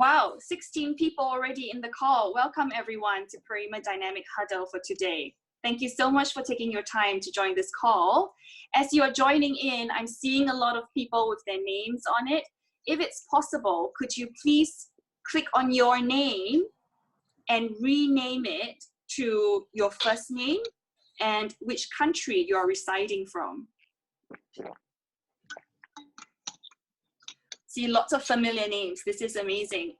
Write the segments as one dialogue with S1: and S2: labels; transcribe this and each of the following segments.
S1: Wow, 16 people already in the call. Welcome everyone to PARIMA Dynamic Huddle for today. Thank you so much for taking your time to join this call. As you are joining in, I'm seeing a lot of people with their names on it. If it's possible, could you please click on your name and rename it to your first name and which country you are residing from. See, lots of familiar names. This is amazing.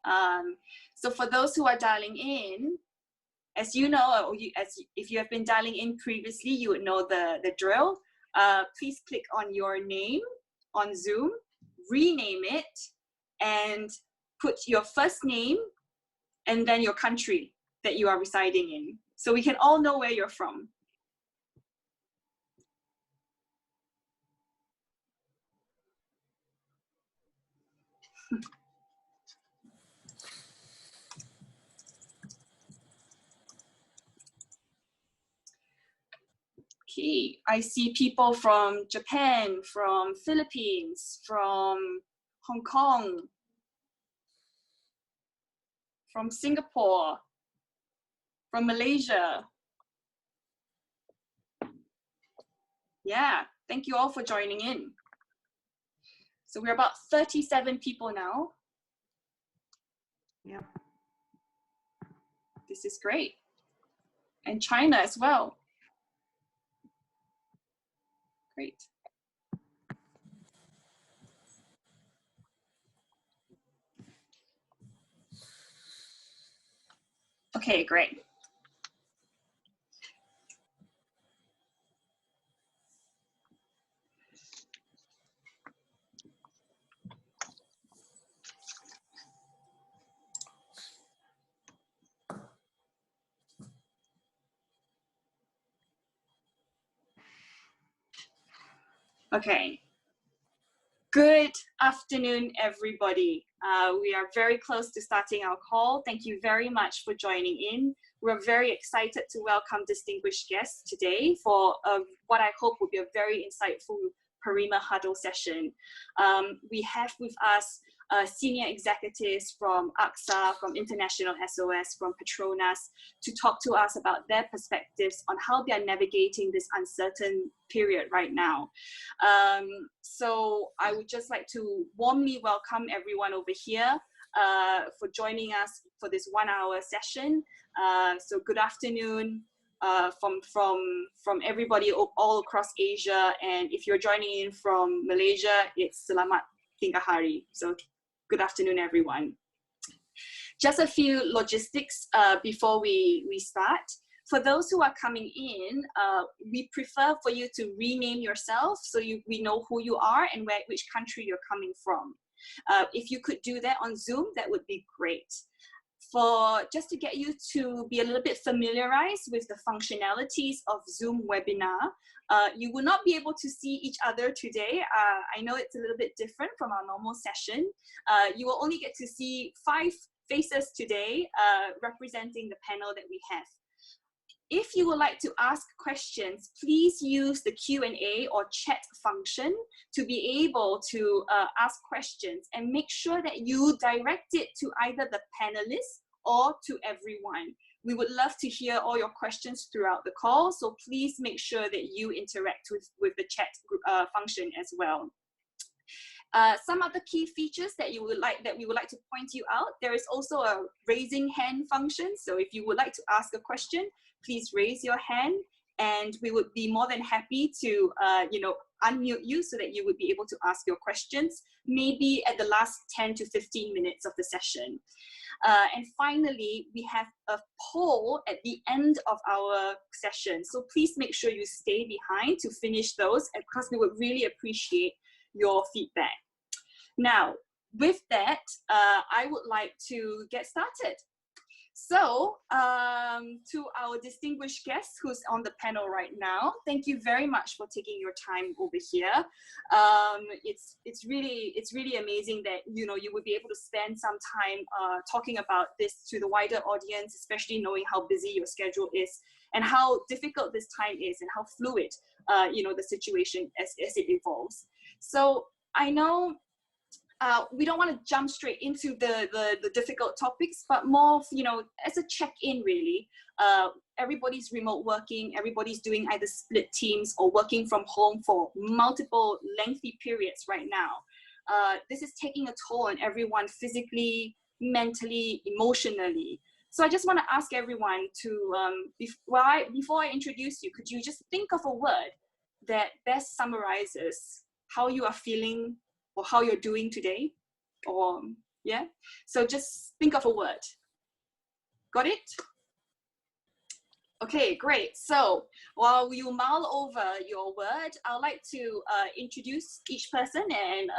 S1: So for those who are dialing in, as you know, or if you have been dialing in previously, you would know the drill. Please click on your name on Zoom, rename it, and put your first name and then your country that you are residing in, so we can all know where you're from. Okay, I see people from Japan, from Philippines, from Hong Kong, from Singapore, from Malaysia. Yeah, thank you all for joining in. So we're about 37 people now. Yeah, this is great. And China as well. Great. Okay, great. Okay. Good afternoon, everybody. We are very close to starting our call. Thank you very much for joining in. We're very excited to welcome distinguished guests today for what I hope will be a very insightful PARIMA huddle session. We have with us senior executives from AXA, from International SOS, from PETRONAS, to talk to us about their perspectives on how they are navigating this uncertain period right now. So I would just like to warmly welcome everyone over here for joining us for this 1-hour session. So good afternoon from everybody all across Asia, and if you're joining in from Malaysia, it's Selamat Tinggal Hari. So good afternoon, everyone. Just a few logistics before we start. For those who are coming in, we prefer for you to rename yourself so we know who you are and which country you're coming from. If you could do that on Zoom, that would be great. Just to get you to be a little bit familiarized with the functionalities of Zoom webinar, you will not be able to see each other today. I know it's a little bit different from our normal session. You will only get to see 5 faces today representing the panel that we have. If you would like to ask questions, please use the Q&A or chat function to be able to ask questions, and make sure that you direct it to either the panelists or to everyone. We would love to hear all your questions throughout the call, so please make sure that you interact with the chat function as well. Some other key features that we would like to point you out. There is also a raising hand function. So if you would like to ask a question, please raise your hand, and we would be more than happy to unmute you so that you would be able to ask your questions, maybe at the last 10 to 15 minutes of the session. And finally, we have a poll at the end of our session. So please make sure you stay behind to finish those, because we would really appreciate your feedback. Now, with that, I would like to get started. So, to our distinguished guest who's on the panel right now, thank you very much for taking your time over here. It's really amazing that you would be able to spend some time talking about this to the wider audience, especially knowing how busy your schedule is and how difficult this time is and how fluid the situation as it evolves. So I know we don't want to jump straight into the difficult topics, but more, you know, as a check-in really. Everybody's remote working, everybody's doing either split teams or working from home for multiple lengthy periods right now. This is taking a toll on everyone physically, mentally, emotionally. So I just want to ask everyone to, before I introduce you, could you just think of a word that best summarizes how you are feeling or how you're doing today? Or, yeah? So just think of a word. Got it? Okay, great. So while you mull over your word, I'd like to introduce each person, and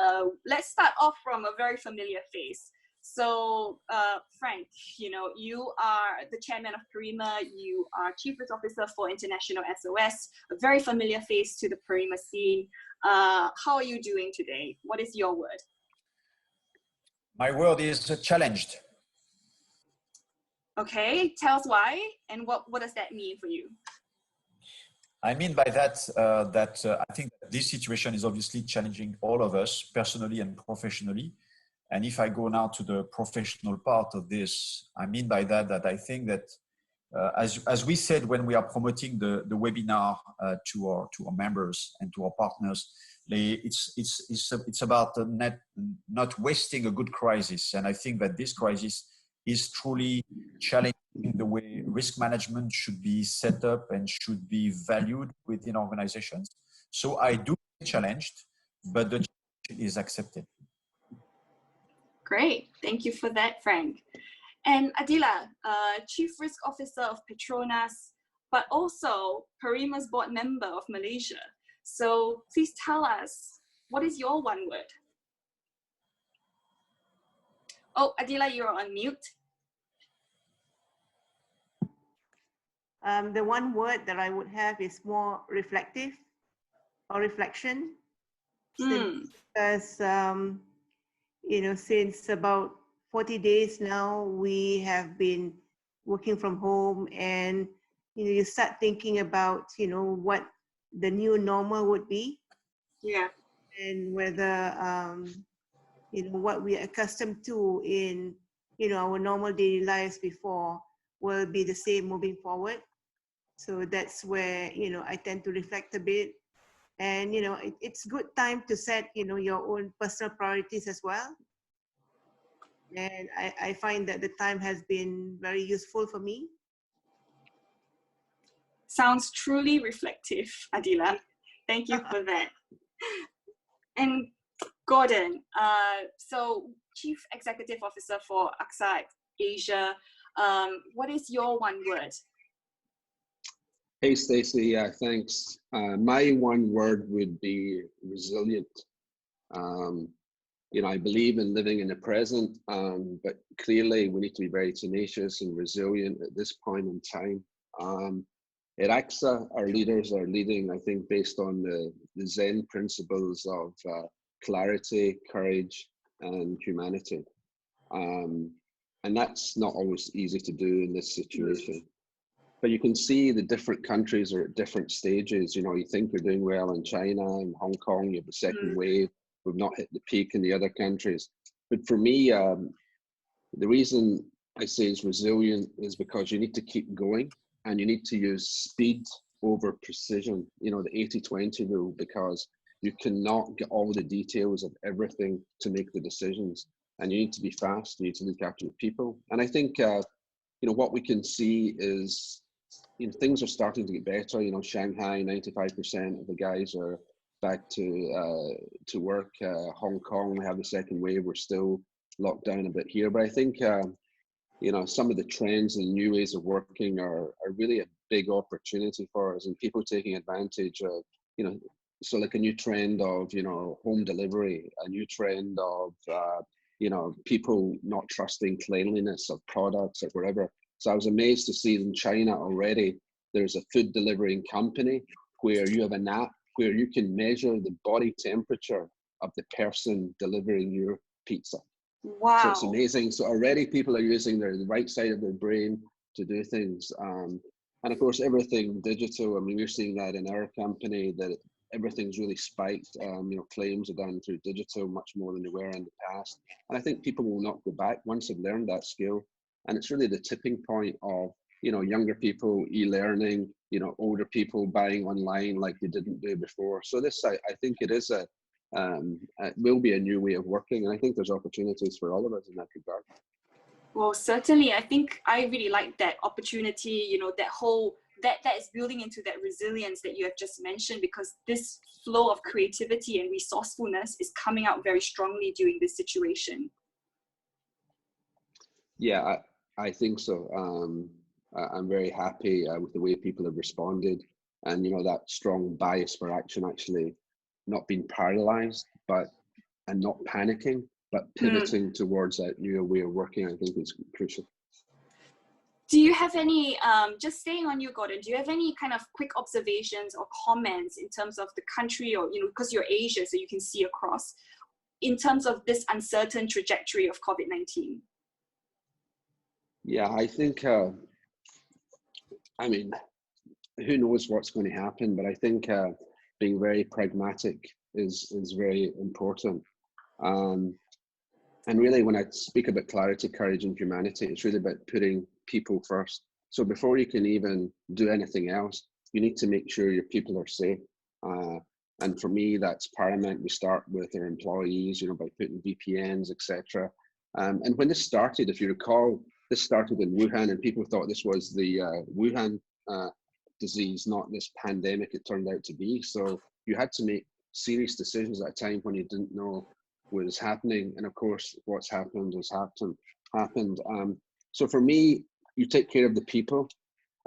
S1: let's start off from a very familiar face. So Frank, you know, you are the chairman of PARIMA, you are Chief Risk Officer for International SOS, a very familiar face to the PARIMA scene. How are you doing today? What is your word?
S2: My word is challenged.
S1: Okay, tell us why, and what does that mean for you?
S2: I mean by that, I think that this situation is obviously challenging all of us personally and professionally. And if I go now to the professional part of this, I mean by that I think that as we said when we are promoting the webinar to our members and to our partners, it's about not wasting a good crisis. And I think that this crisis is truly challenging the way risk management should be set up and should be valued within organizations. So I do get challenged, but the challenge is accepted.
S1: Great, thank you for that, Frank. And Adila, Chief Risk Officer of PETRONAS, but also PARIMA's board member of Malaysia. So please tell us, what is your one word? Oh, Adila, you're on mute.
S3: The one word that I would have is more reflective or reflection. Because, you know, since about 40 days now, we have been working from home, and, you know, you start thinking about, you know, what the new normal would be.
S1: Yeah. And
S3: whether, you know, what we are accustomed to in, you know, our normal daily lives before will be the same moving forward. So that's where, you know, I tend to reflect a bit. And, you know, it's good time to set, you know, your own personal priorities as well. And I find that the time has been very useful for me.
S1: Sounds truly reflective, Adila. Thank you for that. And Gordon, so Chief Executive Officer for AXA Asia, what is your one word?
S4: Hey, Stacey, yeah, thanks. My one word would be resilient. You know, I believe in living in the present, but clearly we need to be very tenacious and resilient at this point in time. At AXA, our leaders are leading, I think, based on the Zen principles of clarity, courage, and humanity. And that's not always easy to do in this situation. But you can see the different countries are at different stages. You know, you think we're doing well in China and Hong Kong, you have the second wave. We've not hit the peak in the other countries. But for me, the reason I say it's resilient is because you need to keep going, and you need to use speed over precision, you know, the 80-20 rule, because you cannot get all the details of everything to make the decisions. And you need to be fast, you need to look after your people. And I think, you know, what we can see is, you know, things are starting to get better. You know, Shanghai, 95% of the guys are back to work. Hong Kong, we have the second wave. We're still locked down a bit here. But I think, you know, some of the trends and new ways of working are really a big opportunity for us, and people taking advantage of, you know, so like a new trend of, you know, home delivery, a new trend of, you know, people not trusting cleanliness of products or whatever. So I was amazed to see in China already, there's a food delivering company where you have an app where you can measure the body temperature of the person delivering your pizza.
S1: Wow.
S4: So it's amazing. So already people are using the right side of their brain to do things. And of course, everything digital. I mean, we're seeing that in our company, that everything's really spiked. Claims are done through digital much more than they were in the past. And I think people will not go back once they've learned that skill. And it's really the tipping point of, younger people e-learning, older people buying online like they didn't do before. So this, I think it is it will be a new way of working. And I think there's opportunities for all of us in that regard.
S1: Well, certainly, I think I really like that opportunity, that is building into that resilience that you have just mentioned, because this flow of creativity and resourcefulness is coming out very strongly during this situation.
S4: Yeah, I think so. I'm very happy with the way people have responded, and that strong bias for action, actually not being paralyzed, and not panicking, but pivoting towards that new way of working, I think is crucial.
S1: Do you have any, just staying on you, Gordon, do you have any kind of quick observations or comments in terms of the country, or, because you're Asia, so you can see across, in terms of this uncertain trajectory of COVID-19?
S4: Yeah, I think, who knows what's going to happen, but I think being very pragmatic is very important. And really, when I speak about clarity, courage, and humanity, it's really about putting people first. So before you can even do anything else, you need to make sure your people are safe. And for me, that's paramount. We start with our employees, by putting VPNs, etc. And when this started, if you recall, this started in Wuhan, and people thought this was the Wuhan disease, not this pandemic it turned out to be. So you had to make serious decisions at a time when you didn't know what was happening. And of course, what's happened has happened. So for me, you take care of the people,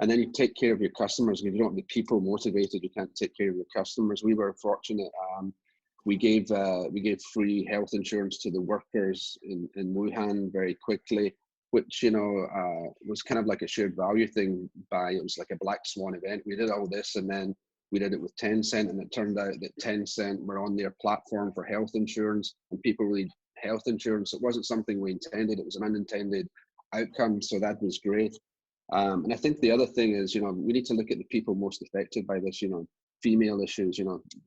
S4: and then you take care of your customers. If you don't have the people motivated, you can't take care of your customers. We were fortunate. We gave free health insurance to the workers in Wuhan very quickly, which was kind of like a shared value thing. It was like a black swan event. We did all this, and then we did it with Tencent, and it turned out that Tencent were on their platform for health insurance, and people need health insurance. It wasn't something we intended; it was an unintended outcome. So that was great. And I think the other thing is, we need to look at the people most affected by this. Female issues.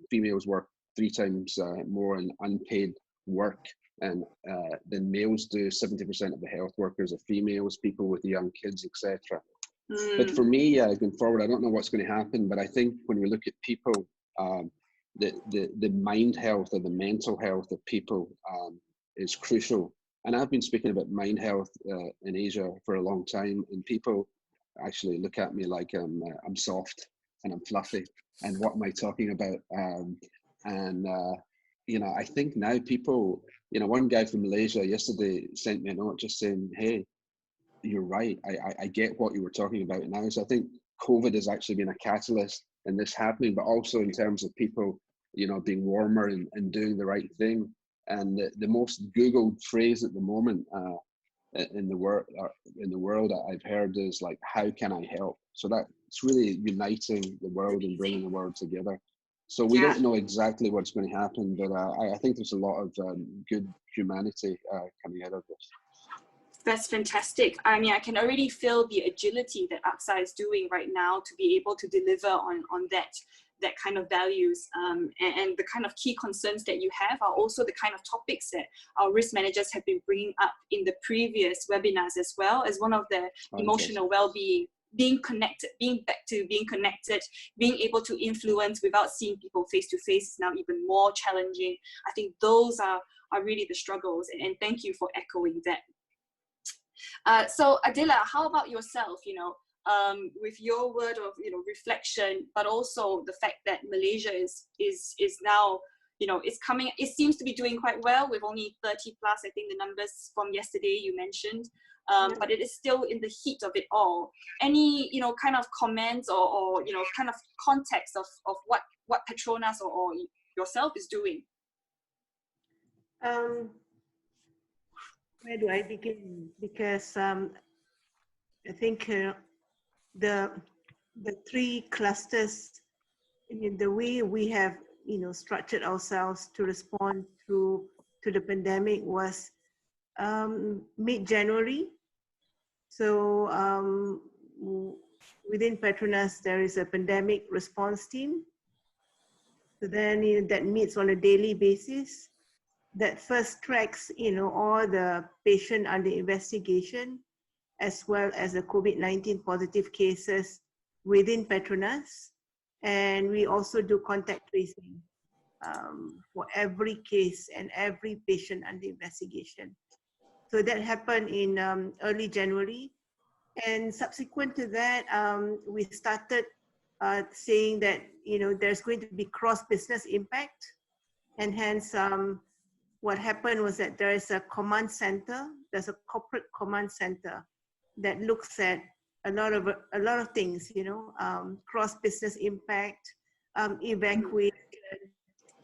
S4: Females work 3 times more in unpaid work and than males do. 70% of the health workers are females, people with young kids, etc. But for me, going forward, I don't know what's going to happen, but I think when we look at people, the mind health or the mental health of people is crucial. And I've been speaking about mind health in Asia for a long time, and people actually look at me like I'm soft and I'm fluffy, and what am I talking about? I think now people, one guy from Malaysia yesterday sent me a note just saying, hey, you're right. I get what you were talking about now. So I think COVID has actually been a catalyst in this happening, but also in terms of people, being warmer and doing the right thing. And the most Googled phrase at the moment in the world I've heard is like, how can I help? So that's really uniting the world and bringing the world together. So we don't know exactly what's going to happen, but I think there's a lot of good humanity coming out of this.
S1: That's fantastic. I mean, I can already feel the agility that AXA is doing right now to be able to deliver on that kind of values, and the kind of key concerns that you have are also the kind of topics that our risk managers have been bringing up in the previous webinars as well, as one of the emotional well-being, being connected, being connected, being able to influence without seeing people face to face is now even more challenging. I think those are really the struggles, and thank you for echoing that. So Adila, how about yourself, with your word of, reflection, but also the fact that Malaysia is now, it seems to be doing quite well with only 30 plus, I think the numbers from yesterday you mentioned, but it is still in the heat of it all. Any, kind of comments or kind of context of what PETRONAS or yourself is doing?
S3: Where do I begin? Because I think the 3 clusters, in the way we have structured ourselves to respond to the pandemic was mid-January. So within PETRONAS there is a pandemic response team, So then that meets on a daily basis. That first tracks, all the patient under investigation, as well as the COVID-19 positive cases within PETRONAS. And we also do contact tracing for every case and every patient under investigation. So that happened in early January. And subsequent to that, we started saying that, there's going to be cross-business impact. And hence, what happened was that there is a command center, there's a corporate command center that looks at a lot of things, cross-business impact, evacuation,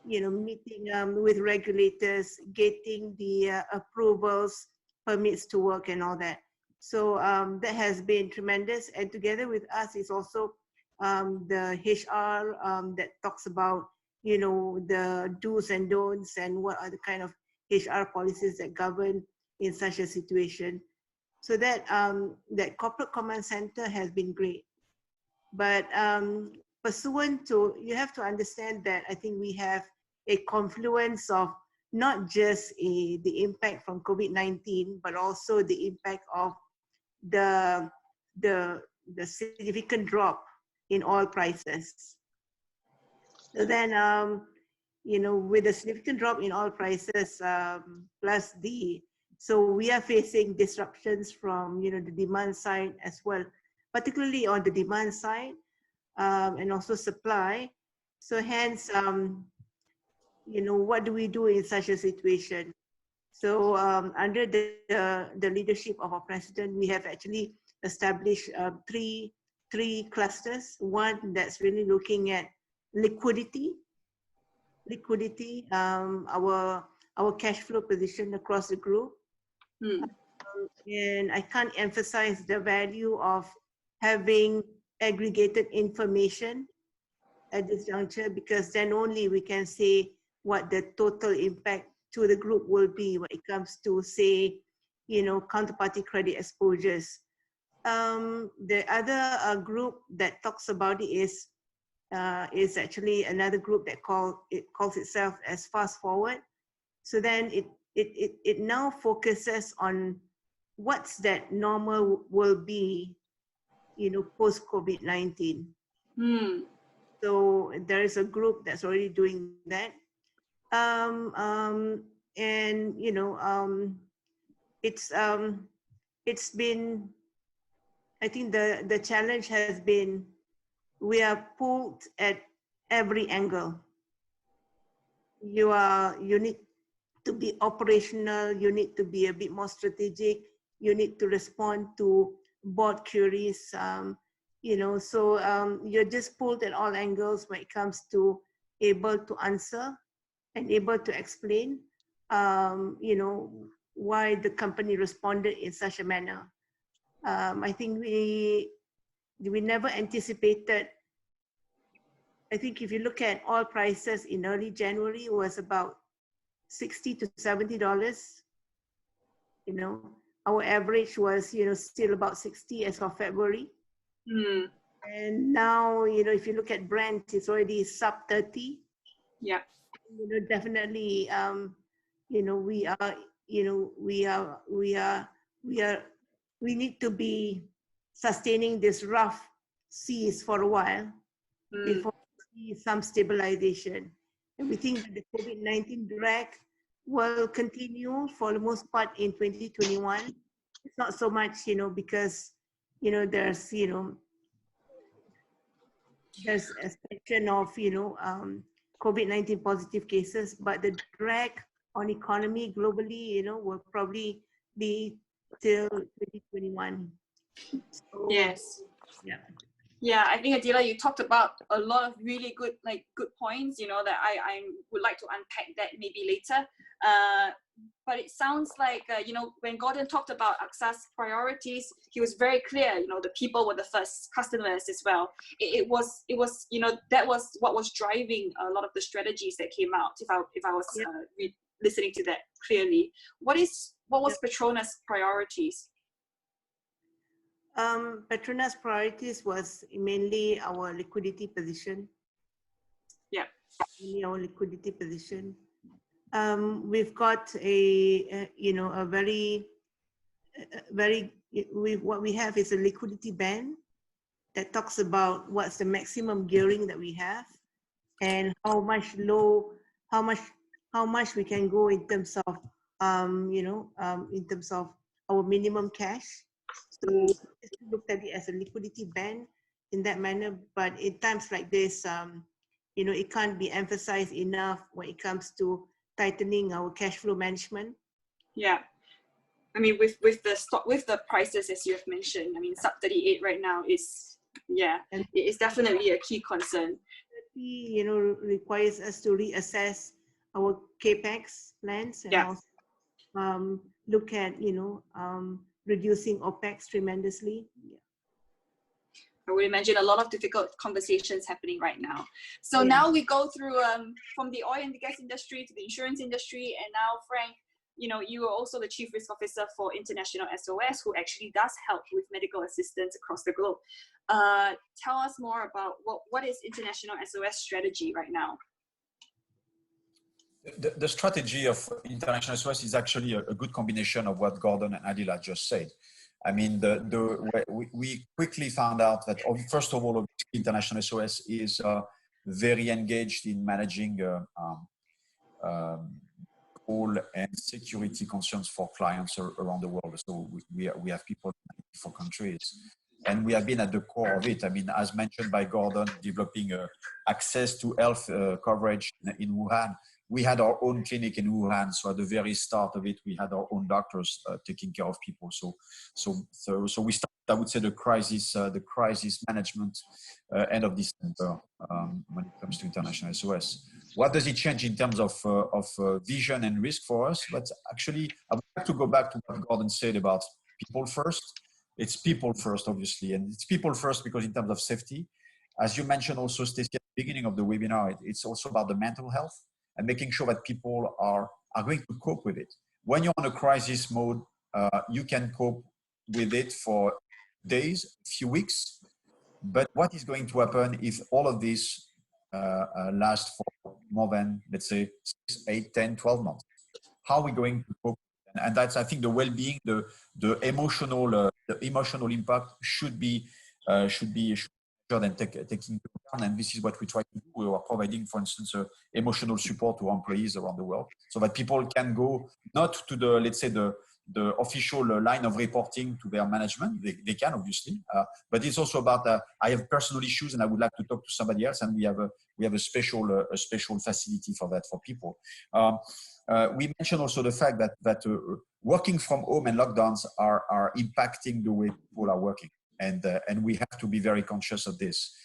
S3: meeting with regulators, getting the approvals, permits to work and all that. So that has been tremendous. And together with us is also the HR that talks about, the do's and don'ts and what are the kind of HR policies that govern in such a situation. So that that corporate command center has been great. But pursuant to, you have to understand that I think we have a confluence of not just the impact from COVID-19, but also the impact of the significant drop in oil prices. So then, with the significant drop in oil prices, plus so we are facing disruptions from, the demand side as well, particularly on the demand side, and also supply. So hence, what do we do in such a situation? So under the leadership of our president, we have actually established three clusters. One that's really looking at liquidity, our cash flow position across the group. And I can't emphasize the value of having aggregated information at this juncture, because then only we can say what the total impact to the group will be when it comes to, say, counterparty credit exposures. The other group that talks about it is actually another group that calls itself as Fast Forward. So then it now focuses on what's that normal will be, post COVID-19. So there is a group that's already doing that. It's been, I think the challenge has been, we are pulled at every angle. You need to be operational, you need to be a bit more strategic, you need to respond to board queries, so you're just pulled at all angles when it comes to able to answer and able to explain, why the company responded in such a manner. I think we never anticipated. I think if you look at oil prices in early January, it was about $60 to $70. Our average was, still about 60 as of February. And now, if you look at Brent, it's already sub 30.
S1: Yeah.
S3: Definitely, we need to be sustaining this rough seas for a while before we see some stabilization. And we think that the COVID-19 drag will continue for the most part in 2021. It's not so much, because, there's a section of, COVID-19 positive cases, but the drag on economy globally, will probably be till 2021. So,
S1: yes.
S3: Yeah.
S1: Yeah, I think, Adila, you talked about a lot of really good points, that I would like to unpack that maybe later. But it sounds like, when Gordon talked about AXA's priorities, he was very clear, the people were the first customers as well. It was, that was what was driving a lot of the strategies that came out, if I was listening to that clearly. What was PETRONAS' priorities?
S3: PETRONAS' priorities was mainly our liquidity position.
S1: Yeah.
S3: only our liquidity position. We've got a what we have is a liquidity band that talks about what's the maximum gearing that we have and how much we can go in terms of in terms of our minimum cash. So just look at it as a liquidity band in that manner. But in times like this, it can't be emphasized enough when it comes to tightening our cash flow management.
S1: Yeah. I mean, with the prices, as you have mentioned, I mean, sub 38 right now is, it is definitely a key concern.
S3: Requires us to reassess our capex plans and also look at reducing OPEX tremendously.
S1: I would imagine a lot of difficult conversations happening right now. So now we go through from the oil and the gas industry to the insurance industry, and now Franck, you are also the Chief Risk Officer for International SOS, who actually does help with medical assistance across the globe. Tell us more about what is International SOS strategy right now?
S2: The strategy of International SOS is actually a good combination of what Gordon and Adila just said. I mean, we quickly found out that, first of all, International SOS is very engaged in managing call and security concerns for clients around the world. So we have people in 94 countries. And we have been at the core of it. I mean, as mentioned by Gordon, developing access to health coverage in Wuhan. We had our own clinic in Wuhan, so at the very start of it, we had our own doctors taking care of people. So we started, I would say, the crisis management end of December when it comes to International SOS. What does it change in terms of vision and risk for us? But actually, I would like to go back to what Gordon said about people first. It's people first, obviously, and it's people first because in terms of safety, as you mentioned also, Stacey, at the beginning of the webinar, it's also about the mental health and making sure that people are going to cope with it. When you're on a crisis mode, you can cope with it for days, a few weeks. But what is going to happen if all of this lasts for more than, let's say, 6, 8, 10, 12 months? How are we going to cope? And that's, I think, the well-being, the emotional impact should be and taking into account, and this is what we try to do. We are providing, for instance, emotional support to employees around the world, so that people can go not to the, let's say, the official line of reporting to their management. They can obviously, but it's also about I have personal issues and I would like to talk to somebody else, and we have a special facility for that for people. We mentioned also the fact that working from home and lockdowns are impacting the way people are working. And we have to be very conscious of this.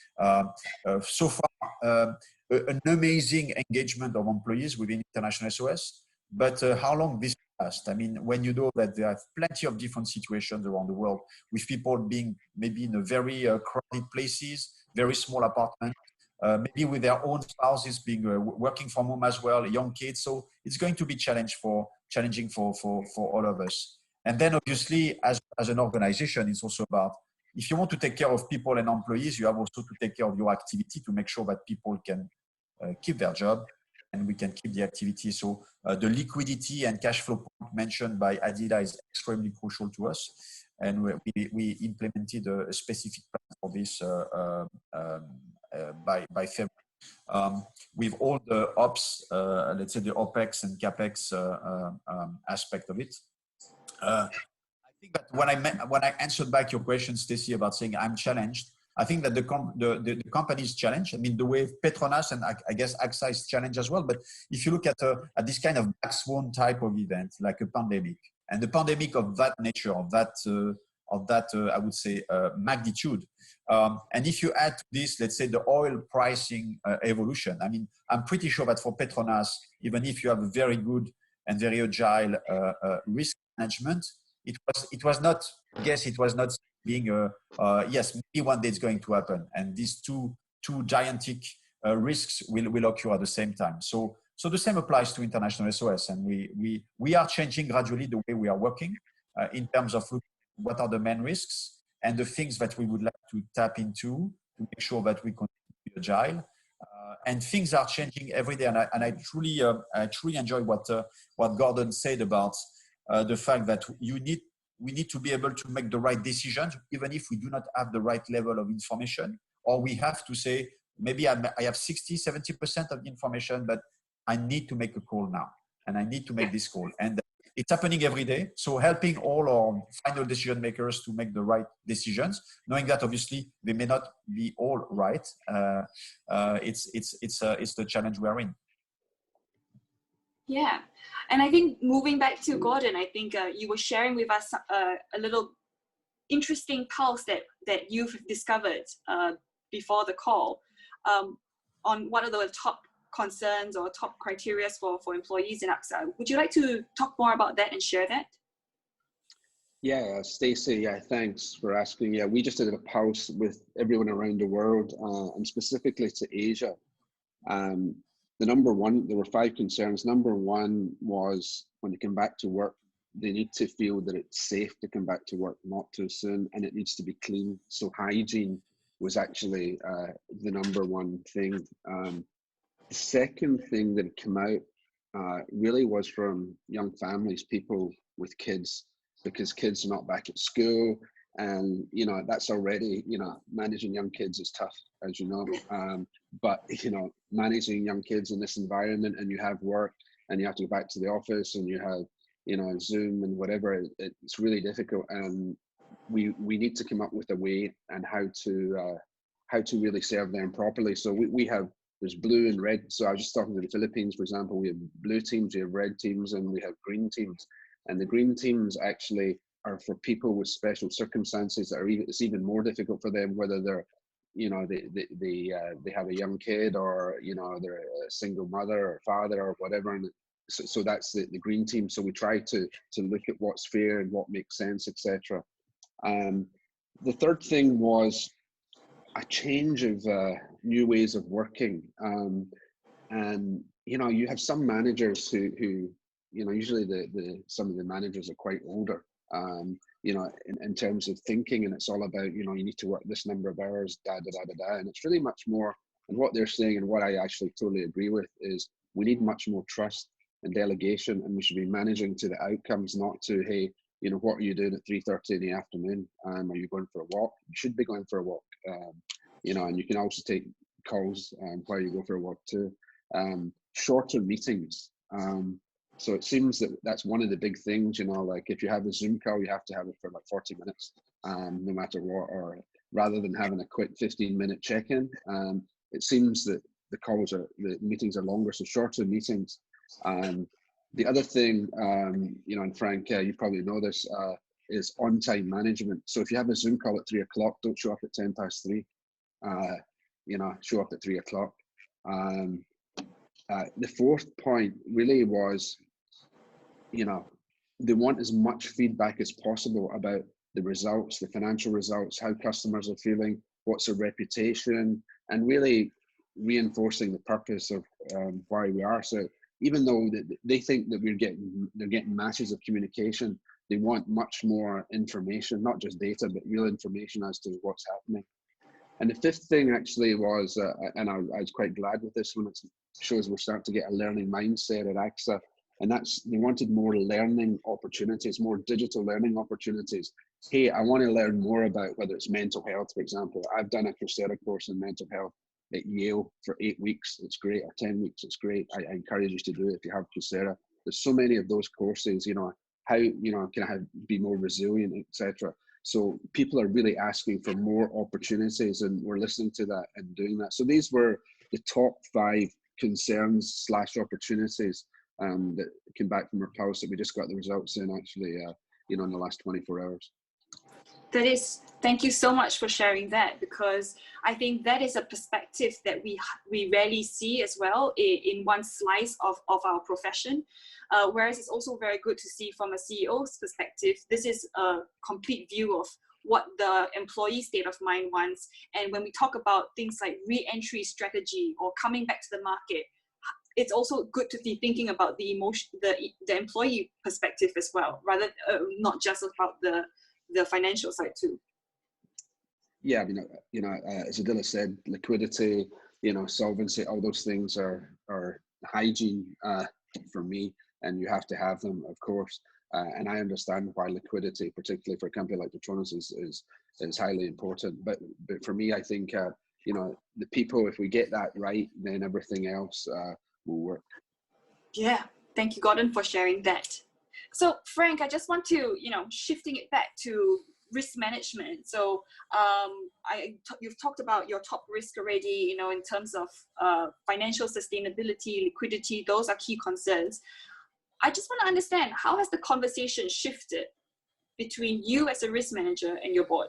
S2: So far, an amazing engagement of employees within International SOS, but how long this lasts? I mean, when you know that there are plenty of different situations around the world with people being maybe in a very crowded places, very small apartments, maybe with their own spouses being working from home as well, young kids. So it's going to be challenging for all of us. And then obviously, as an organization, it's also about, if you want to take care of people and employees, you have also to take care of your activity to make sure that people can keep their job and we can keep the activity. So the liquidity and cash flow point mentioned by Adila is extremely crucial to us. And we implemented a specific plan for this by February. With all the ops, let's say the OPEX and CAPEX aspect of it. I think that when I answered back your question, Stacey, about saying I'm challenged, I think that the company is challenged. I mean, the way PETRONAS and I guess AXA is challenged as well. But if you look at this kind of black swan type of event, like a pandemic, and the pandemic of that nature, of that I would say magnitude, and if you add to this, let's say, the oil pricing evolution, I mean, I'm pretty sure that for PETRONAS, even if you have a very good and very agile risk management, it was not, I guess it was not being yes, maybe one day it's going to happen, and these two gigantic risks will occur at the same time. So the same applies to International SOS, and we are changing gradually the way we are working in terms of what are the main risks and the things that we would like to tap into to make sure that we continue to be agile. and things are changing every day. And I truly enjoy what Gordon said about the fact that we need to be able to make the right decisions, even if we do not have the right level of information, or we have to say, maybe I have 60, 70% of the information, but I need to make a call now, and I need to make this call. And it's happening every day. So helping all our final decision makers to make the right decisions, knowing that obviously they may not be all right. It's the challenge we are in.
S1: Yeah, and I think moving back to Gordon, I think you were sharing with us a little interesting pulse that you've discovered before the call on what are the top concerns or top criteria for employees in AXA. Would you like to talk more about that and share that?
S4: Yeah, Stacey, yeah, thanks for asking. Yeah, we just did a pulse with everyone around the world and specifically to Asia. The number one, there were 5 concerns. Number one was when they come back to work, they need to feel that it's safe to come back to work, not too soon, and it needs to be clean. So hygiene was actually the number one thing. The second thing that came out really was from young families, people with kids, because kids are not back at school. And, you know, that's already, you know, managing young kids is tough, as you know. But, you know, managing young kids in this environment, and you have work and you have to go back to the office and you have, you know, Zoom and whatever, it's really difficult. And we need to come up with a way and how to really serve them properly. So we have, there's blue and red. So I was just talking to the Philippines, for example, we have blue teams, we have red teams, and we have green teams. And the green teams actually are for people with special circumstances that are it's even more difficult for them, whether they're, you know, they have a young kid, or, you know, they're a single mother or father or whatever. And so that's the green team. So we try to look at what's fair and what makes sense, etc. The third thing was a change of new ways of working. And, you know, you have some managers who you know, usually some of the managers are quite older, you know, in terms of thinking, and it's all about, you know, you need to work this number of hours, and it's really much more, and what they're saying, and what I actually totally agree with, is we need much more trust and delegation, and we should be managing to the outcomes, not to, hey, you know, what are you doing at 3:30 in the afternoon? Are you going for a walk? You should be going for a walk, you know, and you can also take calls while you go for a walk too. Shorter meetings. So it seems that that's one of the big things, you know, like if you have a Zoom call, you have to have it for like 40 minutes, no matter what, or rather than having a quick 15-minute check-in. It seems that the meetings are longer, so shorter meetings. The other thing, you know, and Frank, you probably know this, is on-time management. So if you have a Zoom call at 3 o'clock, don't show up at 3:10. You know, show up at 3 o'clock. The fourth point really was, you know, they want as much feedback as possible about the results, the financial results, how customers are feeling, what's their reputation, and really reinforcing the purpose of why we are. So even though they think that they're getting masses of communication, they want much more information, not just data, but real information as to what's happening. And the fifth thing actually was, and I was quite glad with this one, it shows we're starting to get a learning mindset at AXA, and that's, they wanted more learning opportunities, more digital learning opportunities. Hey, I want to learn more about whether it's mental health, for example. I've done a Coursera course in mental health at Yale for 8 weeks. It's great, or 10 weeks. It's great. I encourage you to do it if you have Coursera. There's so many of those courses, you know, how, you know, can I be more resilient, etc. So people are really asking for more opportunities, and we're listening to that and doing that. So these were the top 5 concerns / opportunities that came back from our pulse that we just got the results in actually, you know, in the last 24 hours.
S1: That is, thank you so much for sharing that, because I think that is a perspective that we rarely see as well in one slice of our profession. Whereas it's also very good to see from a CEO's perspective, this is a complete view of what the employee state of mind wants. And when we talk about things like re-entry strategy or coming back to the market, it's also good to be thinking about the employee perspective as well, rather not just about the financial side too.
S4: Yeah, you know, as Adila said, liquidity, you know, solvency, all those things are hygiene for me, and you have to have them, of course. And I understand why liquidity, particularly for a company like Petronas, is highly important. But for me, I think you know, the people, if we get that right, then everything else will work.
S1: Yeah, thank you, Gordon, for sharing that. So, Frank, I just want to, shifting it back to risk management. So, you've talked about your top risk already, in terms of financial sustainability, liquidity, those are key concerns. I just want to understand, how has the conversation shifted between you as a risk manager and your board?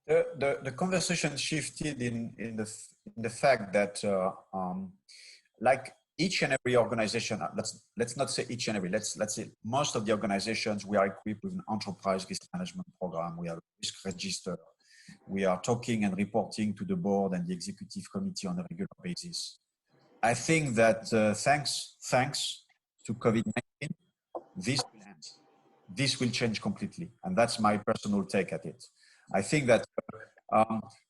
S2: The conversation shifted in the fact that like each and every organization, let's not say each and every, let's say most of the organizations, we are equipped with an enterprise risk management program. We have a risk register. We are talking and reporting to the board and the executive committee on a regular basis. I think that thanks to COVID-19, this will end. This will change completely. And that's my personal take at it. I think that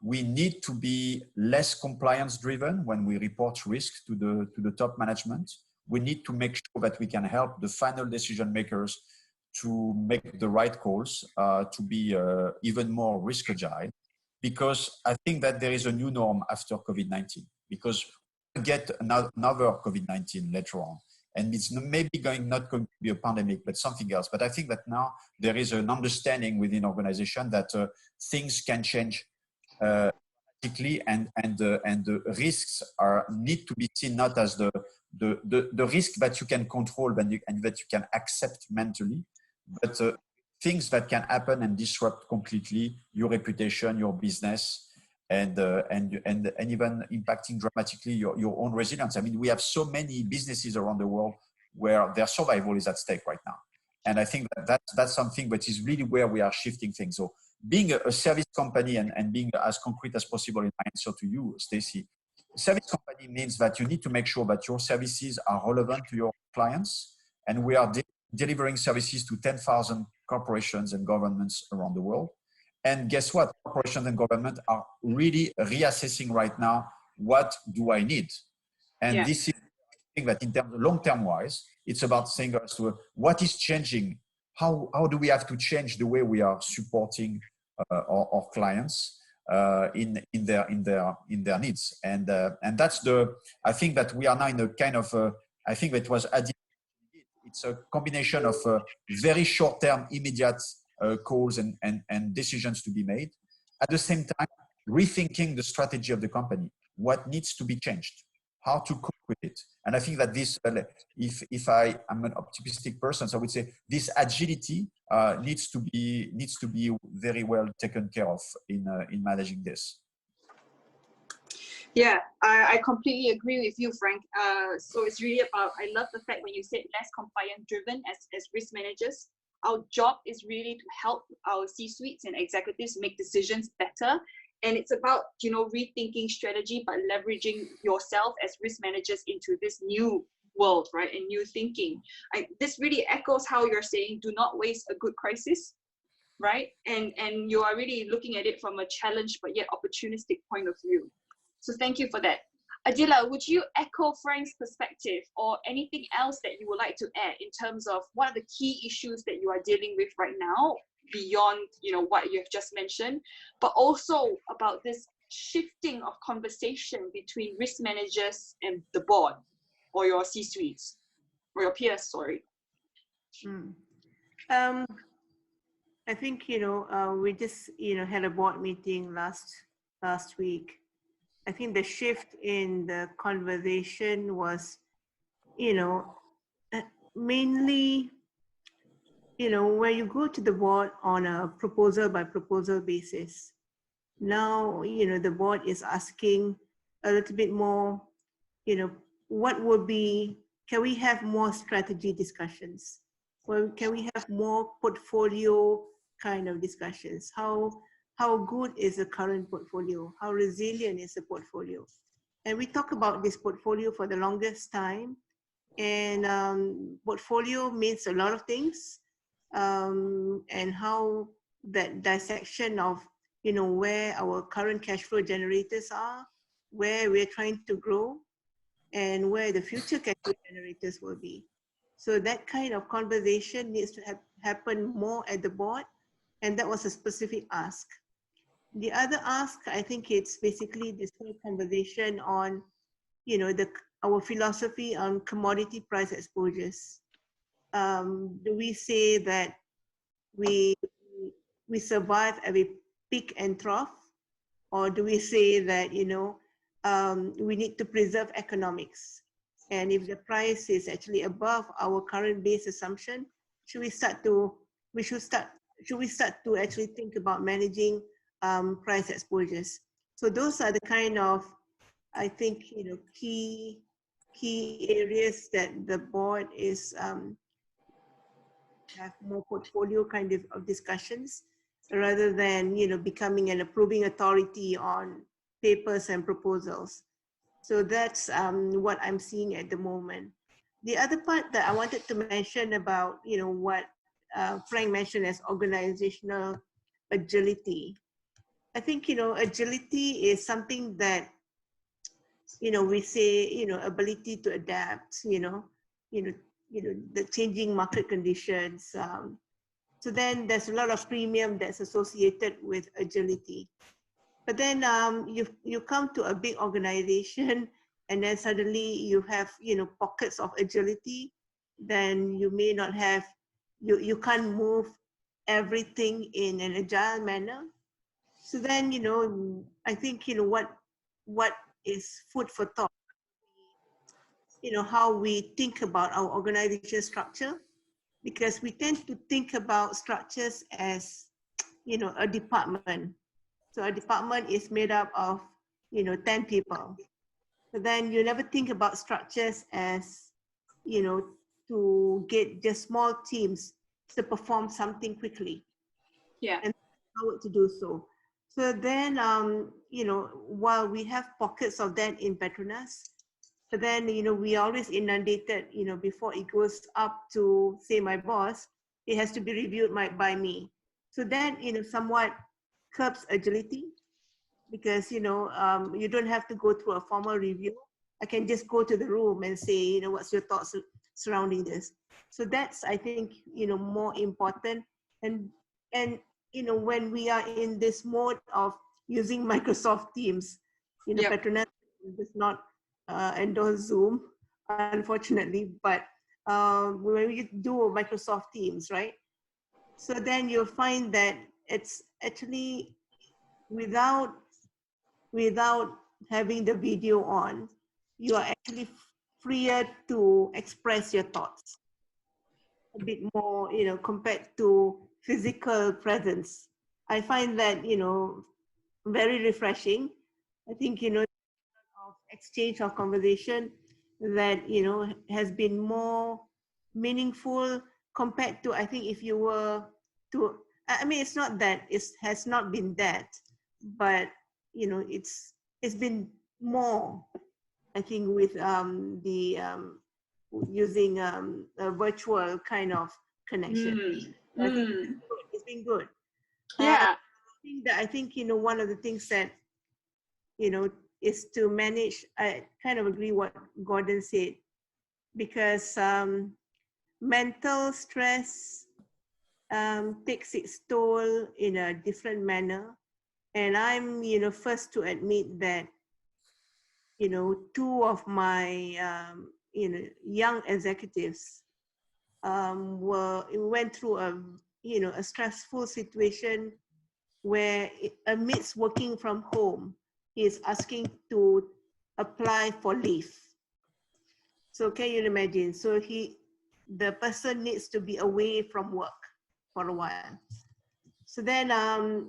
S2: we need to be less compliance driven when we report risk to the top management. We need to make sure that we can help the final decision makers to make the right calls, to be even more risk agile, because I think that there is a new norm after COVID-19, because we get another COVID-19 later on. And it's maybe not going to be a pandemic, but something else. But I think that now there is an understanding within organization that things can change dramatically, and the risks need to be seen not as the risk that you can control and that you can accept mentally, but things that can happen and disrupt completely your reputation, your business, and even impacting dramatically your own resilience. I mean, we have so many businesses around the world where their survival is at stake right now. And I think that's something that is really where we are shifting things. So being a service company and being as concrete as possible in my answer to you, Stacy, service company means that you need to make sure that your services are relevant to your clients. And we are delivering services to 10,000 corporations and governments around the world. And guess what? Corporations and government are really reassessing right now, what do I need? And this is something that in terms of long-term wise, it's about saying to what is changing? How do we have to change the way we are supporting our clients in their needs? And that's I think that we are now in a kind of, I think that was Adila. It's a combination of very short-term, immediate calls and decisions to be made. At the same time, rethinking the strategy of the company, what needs to be changed, how to cope with it. And I think that this, if I am an optimistic person, so I would say this agility needs to be very well taken care of in managing this.
S1: Yeah, I completely agree with you, Frank. So it's really about, I love the fact when you said less compliance driven as risk managers. Our job is really to help our C-suites and executives make decisions better. And it's about, rethinking strategy, but leveraging yourself as risk managers into this new world, right? And new thinking. This really echoes how you're saying, do not waste a good crisis, right? And you are really looking at it from a challenge, but yet opportunistic point of view. So thank you for that. Adila, would you echo Frank's perspective or anything else that you would like to add in terms of what are the key issues that you are dealing with right now beyond, what you've just mentioned, but also about this shifting of conversation between risk managers and the board or your C-suites or your peers, sorry.
S3: I think, we just, had a board meeting last week. I think the shift in the conversation was, mainly, where you go to the board on a proposal by proposal basis. Now, the board is asking a little bit more, what would be, can we have more strategy discussions? Well, can we have more portfolio kind of discussions? How good is the current portfolio? How resilient is the portfolio? And we talk about this portfolio for the longest time. And portfolio means a lot of things. And how that dissection of, where our current cash flow generators are, where we're trying to grow, and where the future cash flow generators will be. So that kind of conversation needs to happen more at the board, and that was a specific ask. The other ask, I think it's basically this whole conversation on, our philosophy on commodity price exposures. Do we say that we survive every peak and trough, or do we say that we need to preserve economics? And if the price is actually above our current base assumption, should we start to actually think about managing price exposures? So those are the kind of, I think, key areas that the board is have more portfolio kind of discussions, rather than becoming an approving authority on papers and proposals. So that's what I'm seeing at the moment. The other part that I wanted to mention about what Frank mentioned as organizational agility. I think agility is something that we say ability to adapt, the changing market conditions. So then there's a lot of premium that's associated with agility. But then you come to a big organization, and then suddenly you have pockets of agility. Then you may not have, you can't move everything in an agile manner. So then I think what is food for thought, how we think about our organization structure, because we tend to think about structures as a department. So a department is made up of 10 people. So then you never think about structures as to get just small teams to perform something quickly.
S1: Yeah.
S3: And how to do so. So then while we have pockets of that in PETRONAS, but then we always inundated before it goes up to, say, my boss, it has to be reviewed by me. So that somewhat curbs agility, because you don't have to go through a formal review. I can just go to the room and say, what's your thoughts surrounding this? So that's, I think, more important. And when we are in this mode of using Microsoft Teams,
S1: Yep.
S3: PETRONAS does not endorse Zoom, unfortunately, but when we do Microsoft Teams, right? So then you'll find that it's actually without having the video on, you are actually freer to express your thoughts a bit more, compared to physical presence. I find that, very refreshing. I think, of exchange of conversation that, has been more meaningful compared to, I think, if you were to, I mean, it's not that it has not been that, but, it's been more, I think, with using a virtual kind of connection. I think it's been good.
S1: Yeah.
S3: I think one of the things that is to manage. I kind of agree what Gordon said, because mental stress takes its toll in a different manner, and I'm first to admit that two of my young executives went through a stressful situation where, amidst working from home, he is asking to apply for leave. So can you imagine? So the person needs to be away from work for a while. So then,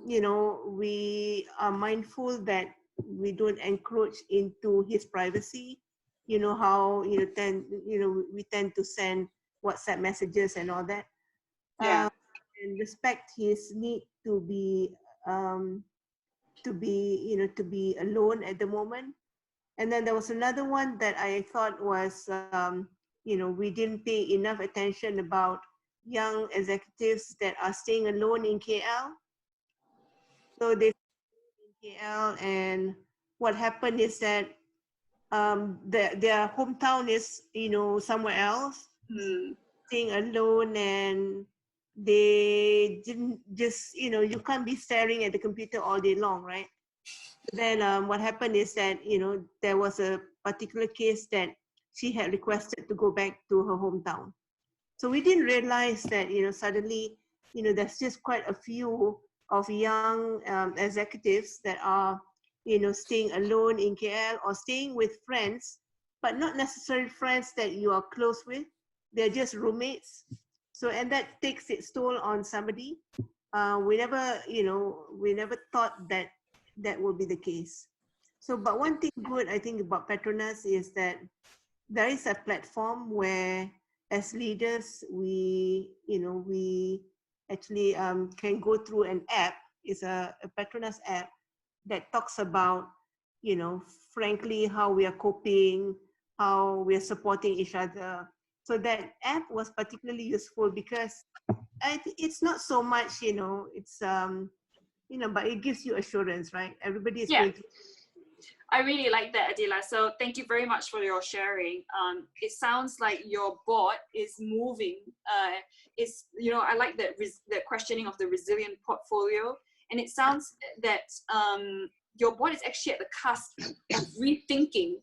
S3: we are mindful that we don't encroach into his privacy. How we tend to send WhatsApp messages and all that.
S1: Yeah.
S3: And respect his need to be alone at the moment. And then there was another one that I thought was, we didn't pay enough attention about young executives that are staying alone in KL. So they in KL, and what happened is that their hometown is, you know, somewhere else, staying alone, and they didn't just, you know, you can't be staring at the computer all day long, right? Then what happened is that, you know, there was a particular case that she had requested to go back to her hometown. So we didn't realize that, you know, suddenly, you know, there's just quite a few of young executives that are, you know, staying alone in KL or staying with friends, but not necessarily friends that you are close with. They're just roommates. So, and that takes its toll on somebody. We never, you know, we never thought that that would be the case. So, but one thing good I think about PETRONAS is that there is a platform where, as leaders, we, you know, we actually can go through an app. It's a PETRONAS app that talks about, you know, frankly, how we are coping, how we are supporting each other. So that app was particularly useful because it's not so much, you know, it's you know, but it gives you assurance, right? Everybody is going through.
S1: I really like that, Adila. So thank you very much for your sharing. It sounds like your board is moving. It's, you know, I like that the questioning of the resilient portfolio, and it sounds that your board is actually at the cusp of rethinking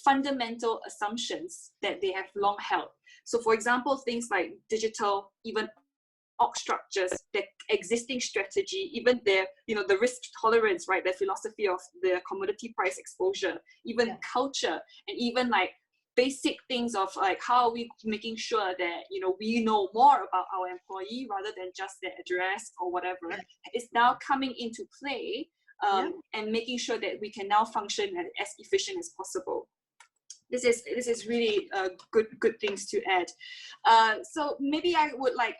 S1: fundamental assumptions that they have long held. So, for example, things like digital, even org structures, the existing strategy, even their, you know, the risk tolerance, right? The philosophy of the commodity price exposure, even culture, and even like basic things of like how are we making sure that, you know, we know more about our employee rather than just their address or whatever. It's now coming into play, and making sure that we can now function as efficient as possible. This is really good things to add. So maybe I would like,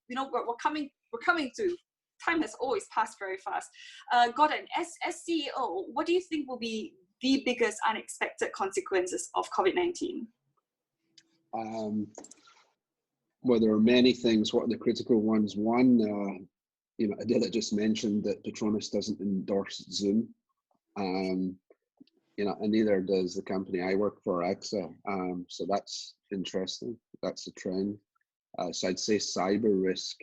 S1: you know, we're coming to, time has always passed very fast. Gordon, as CEO, what do you think will be the biggest unexpected consequences of COVID-19?
S4: Well, there are many things. What are the critical ones? One, you know, Adila just mentioned that PETRONAS doesn't endorse Zoom. You know, and neither does the company I work for, AXA. So that's interesting. That's a trend. So I'd say cyber risk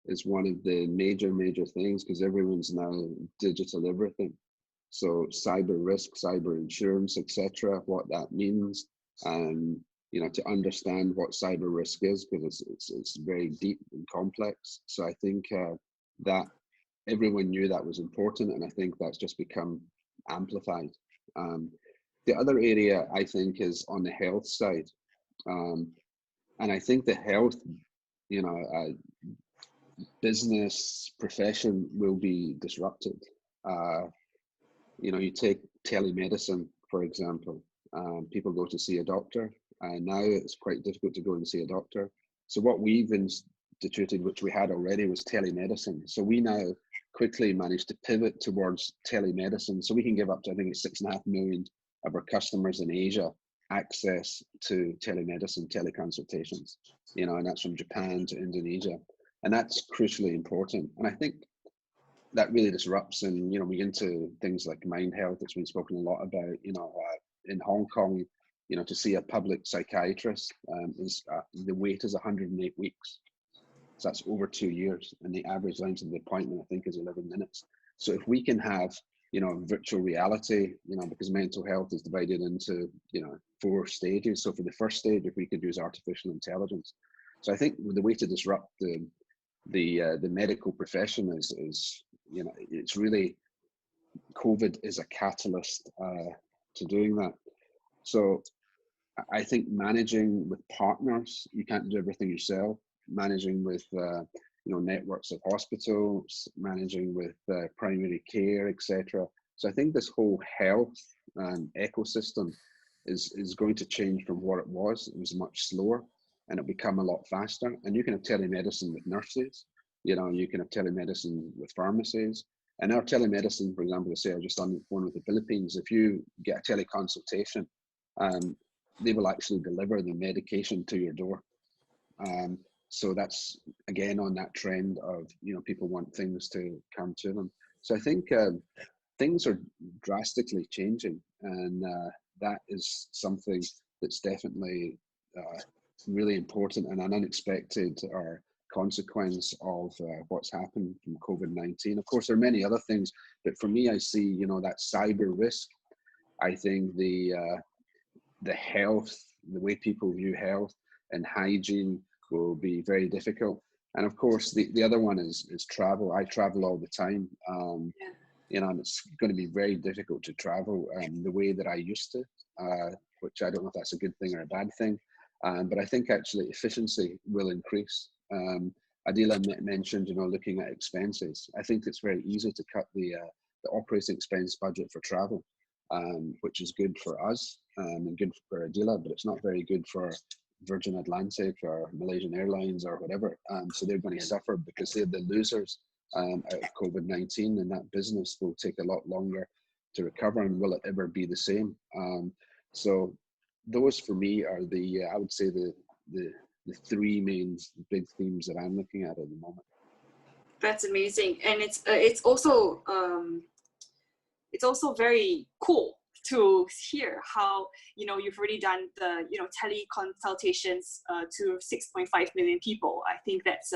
S4: is one of the major things, because everyone's now digital everything. So cyber risk, cyber insurance, etc. What that means, you know, to understand what cyber risk is, because it's very deep and complex. So I think that everyone knew that was important, and I think that's just become amplified. The other area I think is on the health side, and I think the health, you know, business profession will be disrupted. You know, you take telemedicine, for example. People go to see a doctor, and now it's quite difficult to go and see a doctor. So what we've instituted, which we had already, was telemedicine. So we now quickly managed to pivot towards telemedicine, so we can give up to, I think it's 6.5 million of our customers in Asia access to telemedicine, teleconsultations, you know, and that's from Japan to Indonesia. And that's crucially important. And I think that really disrupts, and, you know, we get into things like mind health that's been spoken a lot about, you know, in Hong Kong, you know, to see a public psychiatrist is the wait is 108 weeks. So that's over 2 years, and the average length of the appointment, I think, is 11 minutes. So if we can have, you know, virtual reality, you know, because mental health is divided into, you know, 4 stages. So for the first stage, if we could use artificial intelligence. So I think the way to disrupt the medical profession is, you know, it's really, COVID is a catalyst to doing that. So I think managing with partners, you can't do everything yourself. Managing with, you know, networks of hospitals, managing with primary care, etc. So I think this whole health ecosystem is going to change from what it was. It was much slower, and it'll become a lot faster. And you can have telemedicine with nurses, you know, you can have telemedicine with pharmacies. And our telemedicine, for example, say I just on the phone with the Philippines, if you get a teleconsultation, they will actually deliver the medication to your door. So that's, again, on that trend of, you know, people want things to come to them. So I think things are drastically changing, and that is something that's definitely really important and an unexpected or consequence of what's happened from COVID-19. Of course, there are many other things, but for me, I see, you know, that cyber risk. I think the health, the way people view health and hygiene will be very difficult. And of course, the other one is travel. I travel all the time. You know, and it's going to be very difficult to travel the way that I used to, which I don't know if that's a good thing or a bad thing. But I think actually efficiency will increase. Adila mentioned, you know, looking at expenses. I think it's very easy to cut the operating expense budget for travel, which is good for us and good for Adila, but it's not very good for Virgin Atlantic or Malaysian Airlines or whatever. So they're going to suffer because they're the losers out of COVID-19, and that business will take a lot longer to recover, and will it ever be the same? So those for me are the I would say the three main big themes that I'm looking at the moment.
S1: That's amazing, and it's also very cool to hear how, you know, you've already done the, you know, teleconsultations to 6.5 million people. I think that's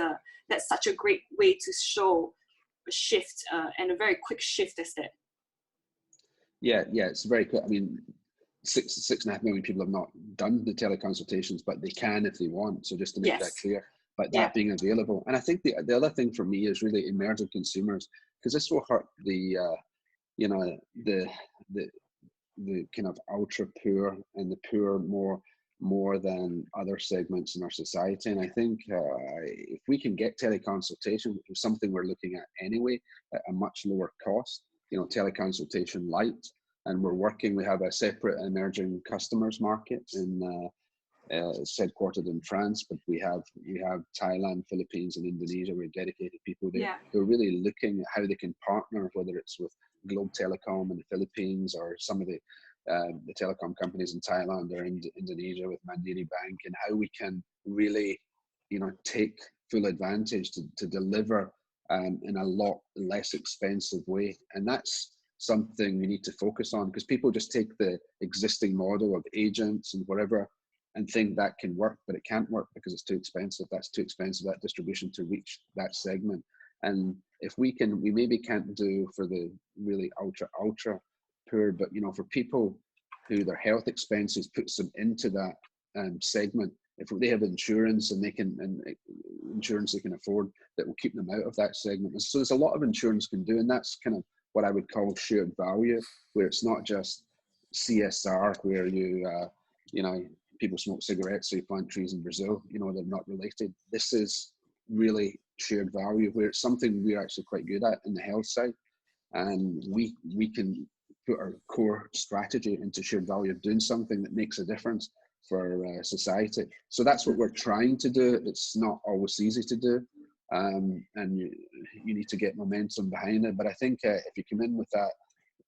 S1: such a great way to show a shift and a very quick shift as that. Yeah,
S4: it's very quick. I mean, 6.5 million people have not done the teleconsultations, but they can if they want. So just to make that clear, but that being available. And I think the other thing for me is really emerging consumers, because this will hurt the you know, the kind of ultra poor and the poor more than other segments in our society. And I think if we can get teleconsultation, which is something we're looking at anyway, at a much lower cost, you know, teleconsultation light, and we have a separate emerging customers market in it's headquartered in France, but we have Thailand, Philippines, and Indonesia. We're dedicated people there who are really looking at how they can partner, whether it's with Globe Telecom in the Philippines or some of the telecom companies in Thailand or in Indonesia with Mandiri Bank, and how we can really, you know, take full advantage to deliver in a lot less expensive way. And that's something we need to focus on, because people just take the existing model of agents and whatever and think that can work, but it can't work because it's too expensive. That's too expensive, that distribution, to reach that segment. And if we maybe can't do for the really ultra poor, but, you know, for people who their health expenses puts them into that segment, if they have insurance and insurance they can afford, that will keep them out of that segment. And so there's a lot of insurance can do, and that's kind of what I would call shared value, where it's not just CSR, where you know, people smoke cigarettes, so you plant trees in Brazil, you know, they're not related. This is really shared value, where it's something we're actually quite good at in the health side, and we can put our core strategy into shared value of doing something that makes a difference for society. So that's what we're trying to do. It's not always easy to do, and you need to get momentum behind it. But I think if you come in with that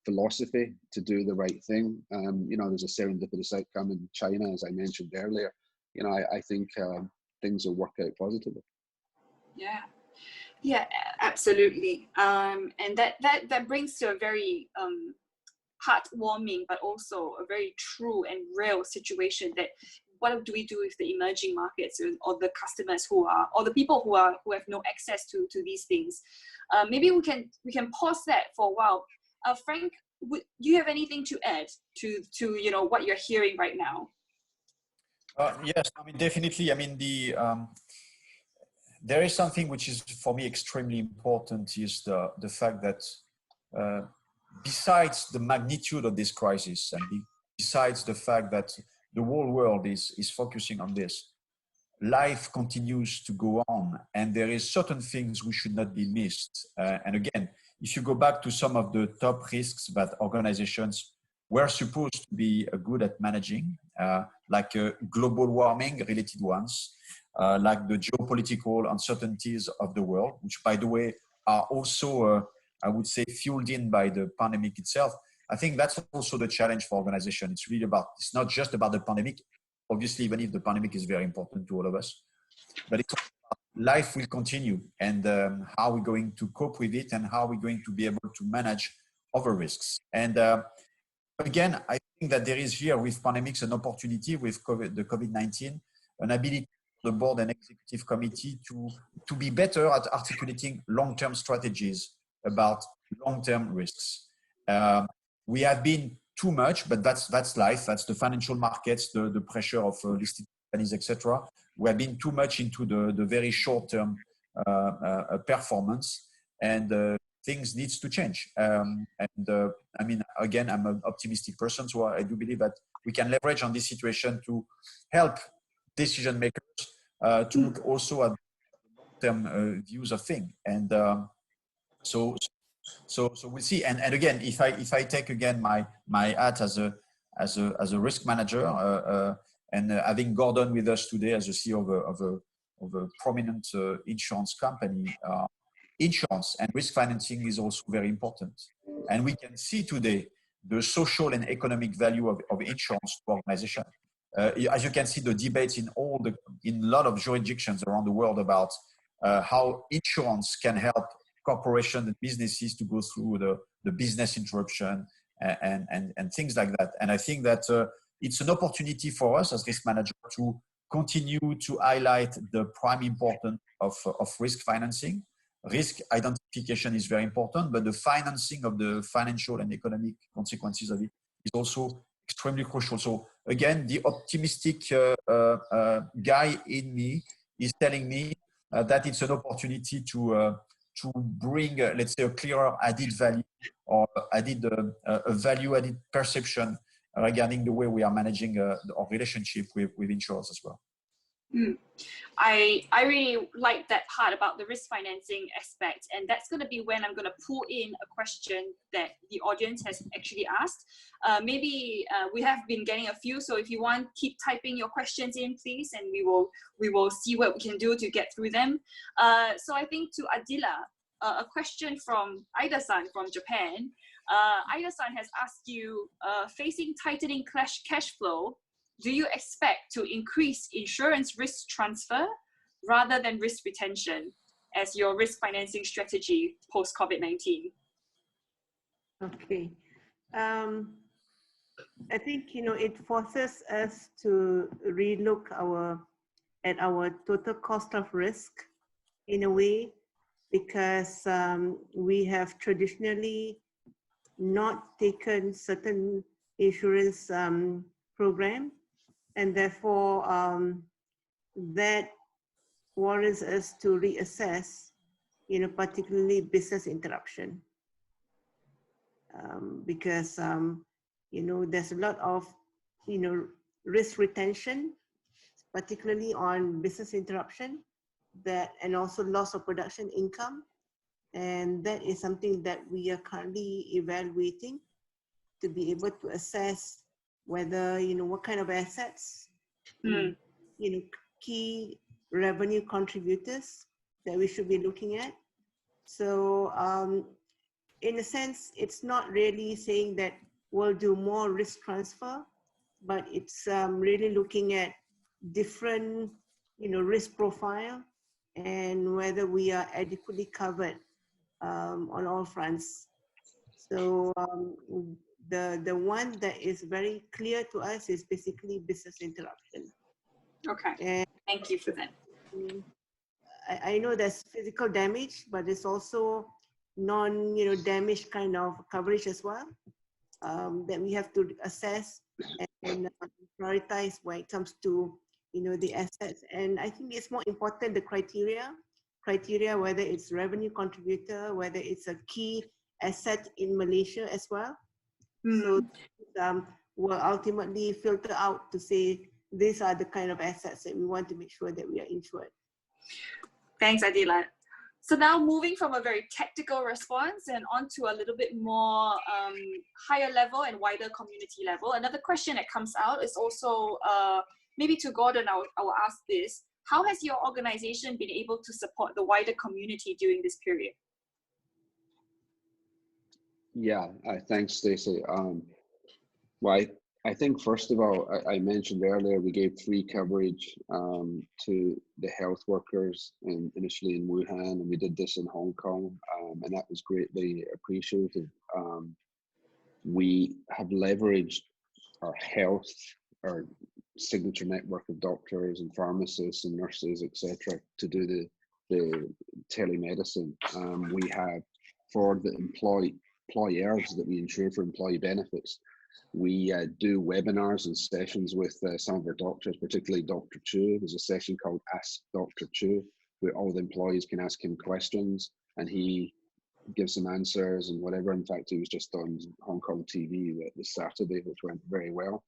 S4: philosophy to do the right thing, you know, there's a serendipitous outcome in China, as I mentioned earlier. You know, I think things will work out positively.
S1: Yeah, absolutely. And that brings to a very heartwarming, but also a very true and real situation, that what do we do with the emerging markets or the customers or the people who have no access to these things? Maybe we can pause that for a while. Frank, do you have anything to add to you know, what you're hearing right now?
S2: Yes, I mean, definitely. I mean, there is something which is for me extremely important, is the fact that besides the magnitude of this crisis, and besides the fact that the whole world is focusing on this, life continues to go on, and there is certain things we should not be missed. And again, if you go back to some of the top risks that organizations were supposed to be good at managing, like global warming related ones, like the geopolitical uncertainties of the world, which, by the way, are also, I would say, fueled in by the pandemic itself. I think that's also the challenge for organizations. It's not just about the pandemic, obviously, even if the pandemic is very important to all of us, but it's about life will continue, and how we're going to cope with it, and how we're going to be able to manage other risks. And again, I think that there is here with pandemics an opportunity with the COVID-19, an ability for the board and executive committee to be better at articulating long-term strategies about long-term risks. We have been too much, but that's life. That's the financial markets, the pressure of listed companies, etc. We have been too much into the very short-term performance, and things needs to change. I mean, again, I'm an optimistic person, so I do believe that we can leverage on this situation to help decision makers to look also at long-term views of things. And so we'll see. And again, if I take again my hat as a risk manager, and having Gordon with us today as a CEO of a prominent insurance company, insurance and risk financing is also very important. And we can see today the social and economic value of insurance to organization. As you can see, the debates in a lot of jurisdictions around the world about how insurance can help corporations and businesses to go through the business interruption and things like that. And I think that it's an opportunity for us as risk manager to continue to highlight the prime importance of risk financing. Risk identification is very important, but the financing of the financial and economic consequences of it is also extremely crucial. So again, the optimistic guy in me is telling me that it's an opportunity to bring, let's say, a clearer added value or a value-added perception regarding the way we are managing our relationship with insurers as well.
S1: I really like that part about the risk financing aspect, and that's going to be when I'm going to pull in a question that the audience has actually asked. Maybe we have been getting a few, so if you want, keep typing your questions in, please, and we will see what we can do to get through them. So I think to Adila, a question from Aida-san from Japan. Aida-san has asked you, facing tightening cash flow, do you expect to increase insurance risk transfer rather than risk retention as your risk financing strategy post-COVID-19?
S3: Okay. I think, it forces us to relook at our total cost of risk in a way, because we have traditionally not taken certain insurance program, and therefore that warrants us to reassess, particularly business interruption, because there's a lot of risk retention, particularly on business interruption, and also loss of production income, and that is something that we are currently evaluating to be able to assess whether, what kind of assets, key revenue contributors that we should be looking at. So in a sense, it's not really saying that we'll do more risk transfer, but it's really looking at different, risk profile and whether we are adequately covered on all fronts. So the one that is very clear to us is basically business interruption.
S1: Okay, and thank you for that.
S3: I know there's physical damage, but there's also damage kind of coverage as well that we have to assess and prioritize when it comes to the assets. And I think it's more important the criteria, whether it's revenue contributor, whether it's a key asset in Malaysia as well. So will ultimately filter out to say these are the kind of assets that we want to make sure that we are insured.
S1: Thanks, Adila. So now moving from a very tactical response and onto a little bit more higher level and wider community level. Another question that comes out is also, maybe to Gordon, I will ask this. How has your organization been able to support the wider community during this period?
S4: Yeah, thanks, Stacey. Well, I think first of all, I mentioned earlier, we gave free coverage to the health workers initially in Wuhan, and we did this in Hong Kong, and that was greatly appreciated. We have leveraged our health, our signature network of doctors and pharmacists and nurses, etc., to do the telemedicine. We have, for the employers that we insure for employee benefits, we do webinars and sessions with some of our doctors, particularly Dr. Chu. There's a session called Ask Dr. Chu, where all the employees can ask him questions and he gives them answers and whatever. In fact, he was just on Hong Kong TV this Saturday, which went very well.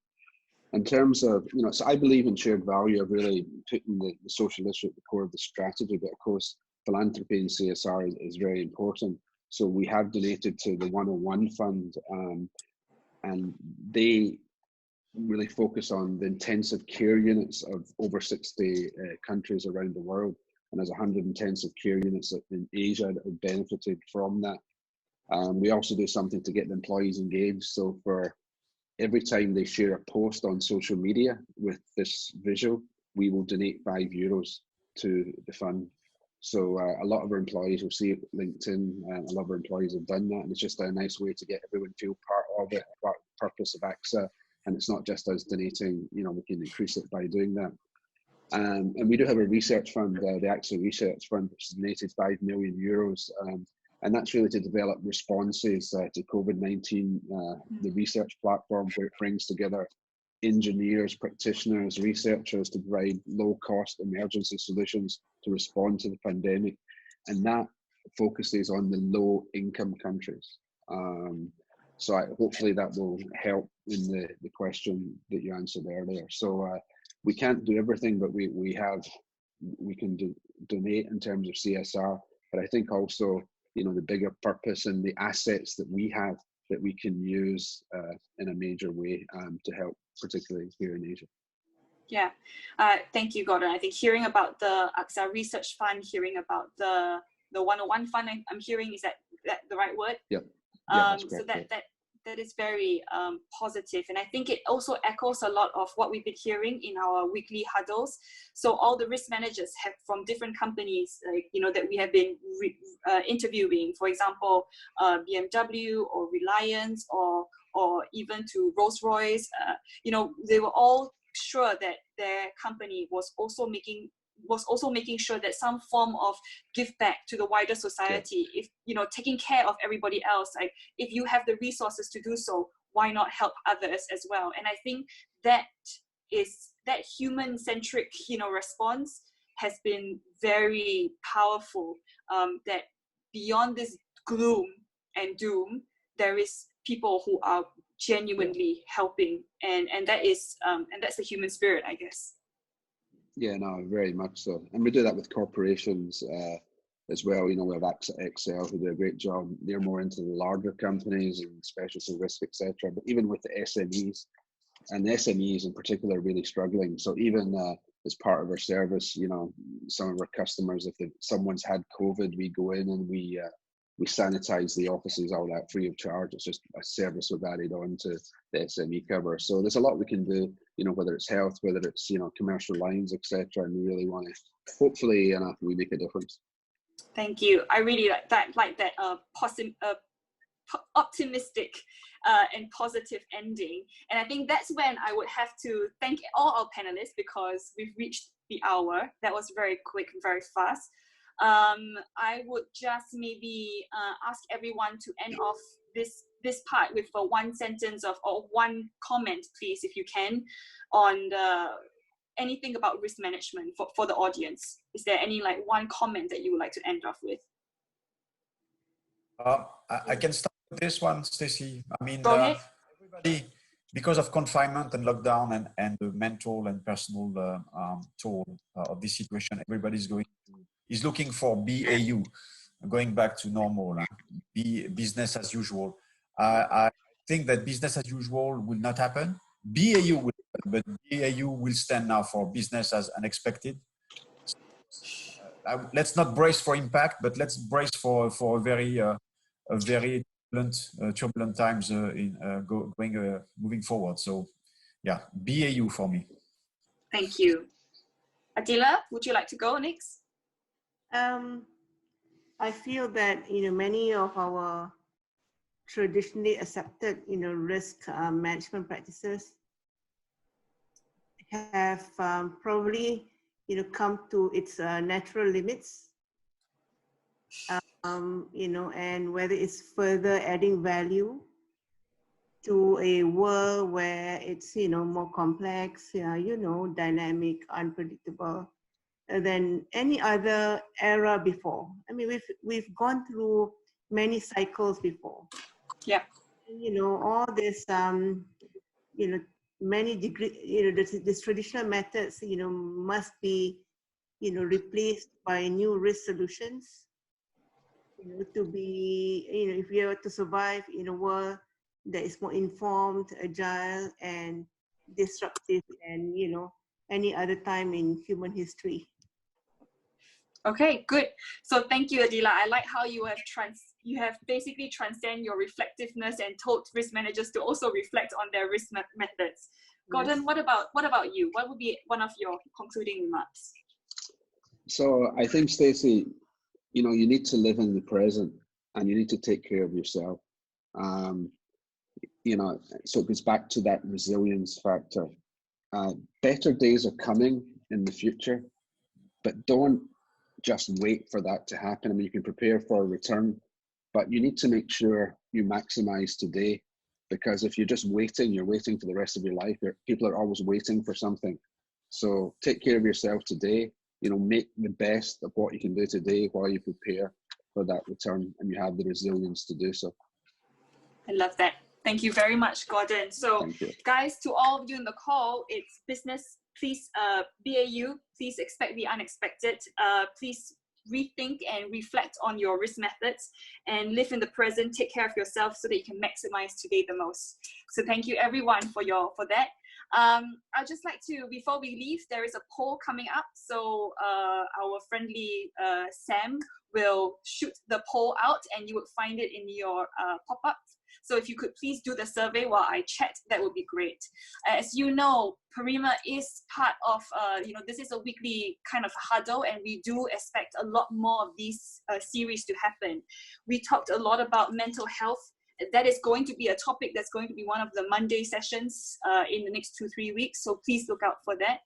S4: In terms of, so I believe in shared value of really putting the social issue at the core of the strategy, but of course, philanthropy and CSR is very important. So we have donated to the 101 Fund, and they really focus on the intensive care units of over 60 countries around the world. And there's 100 intensive care units in Asia that have benefited from that. We also do something to get the employees engaged. So for every time they share a post on social media with this visual, we will donate €5 to the fund. So a lot of our employees will see it LinkedIn, and a lot of our employees have done that, and it's just a nice way to get everyone to feel part of it, part of the purpose of AXA, and it's not just us donating, we can increase it by doing that. And we do have a research fund, the AXA Research Fund, which has donated €5 million, and that's really to develop responses to COVID-19, the research platform where it brings together engineers, practitioners, researchers to provide low-cost emergency solutions to respond to the pandemic, and that focuses on the low-income countries. So hopefully that will help in the question that you answered earlier. So we can't do everything, but we can donate in terms of CSR, but I think also the bigger purpose and the assets that we have that we can use in a major way to help, particularly here in Asia.
S1: Yeah, thank you, Gordon. I think hearing about the AXA Research Fund, hearing about the 101 Fund, I'm hearing, is that the right word?
S4: Yep. Yeah, that's correct.
S1: So that is very positive, and I think it also echoes a lot of what we've been hearing in our weekly huddles. So all the risk managers have from different companies, that we have been interviewing, for example, BMW or Reliance or even to Rolls-Royce, they were all sure that their company was also making sure that some form of give back to the wider society. If taking care of everybody else, like if you have the resources to do so, why not help others as well? And I think that human-centric response has been very powerful, that beyond this gloom and doom, there is people who are genuinely helping, and that is and that's the human spirit, I guess.
S4: Yeah, no, very much so. And we do that with corporations as well. We have AXA XL who do a great job. They're more into the larger companies and specialty risk, etc. But even with the SMEs, and the SMEs in particular are really struggling. So even as part of our service, some of our customers, if someone's had COVID, we go in and we sanitize the offices, all that free of charge. It's just a service we've added on to the SME cover. So there's a lot we can do, whether it's health, whether it's, commercial lines, etc. And we really want to, hopefully, we make a difference.
S1: Thank you. I really like that optimistic and positive ending. And I think that's when I would have to thank all our panelists, because we've reached the hour. That was very quick, very fast. I would just maybe ask everyone to end off this part with a one sentence or one comment, please, if you can, on anything about risk management for the audience. Is there any one comment that you would like to end off with?
S2: I can start with this one, Stacey. I mean, everybody, because of confinement and lockdown and the mental and personal toll of this situation, everybody's is looking for BAU, going back to normal, business as usual. I think that business as usual will not happen. BAU will happen, but BAU will stand now for business as unexpected. Let's not brace for impact, but let's brace for a very turbulent times moving forward. So, yeah, BAU for me.
S1: Thank you. Adila, would you like to go next?
S3: I feel that many of our traditionally accepted, risk management practices have probably, come to its natural limits, and whether it's further adding value to a world where it's, more complex, dynamic, unpredictable than any other era before. I mean, we've gone through many cycles before.
S1: Yeah.
S3: All this, many degree, this traditional methods, must be, replaced by new risk solutions, to be, if we are to survive in a world that is more informed, agile, and disruptive than, any other time in human history.
S1: Okay, good. So thank you, Adila. I like how you have basically transcend your reflectiveness and told risk managers to also reflect on their risk methods. Gordon, what about you? What would be one of your concluding remarks?
S4: So I think, Stacey, you need to live in the present and you need to take care of yourself. So it goes back to that resilience factor. Better days are coming in the future, but don't just wait for that to happen. I mean, you can prepare for a return, but you need to make sure you maximize today, because if you're just waiting, you're waiting for the rest of your life. People are always waiting for something. So take care of yourself today, make the best of what you can do today while you prepare for that return and you have the resilience to do so.
S1: I love that. Thank you very much, Gordon. So guys, to all of you in the call, it's business. Please, BAU, please expect the unexpected. Please rethink and reflect on your risk methods and live in the present. Take care of yourself so that you can maximize today the most. So thank you everyone for that. I'd just like to, before we leave, there is a poll coming up. So our friendly Sam will shoot the poll out and you will find it in your pop-up. So if you could please do the survey while I chat, that would be great. As you know, PARIMA is part of, this is a weekly kind of huddle, and we do expect a lot more of these series to happen. We talked a lot about mental health. That is going to be a topic that's going to be one of the Monday sessions in the next 2-3 weeks. So please look out for that.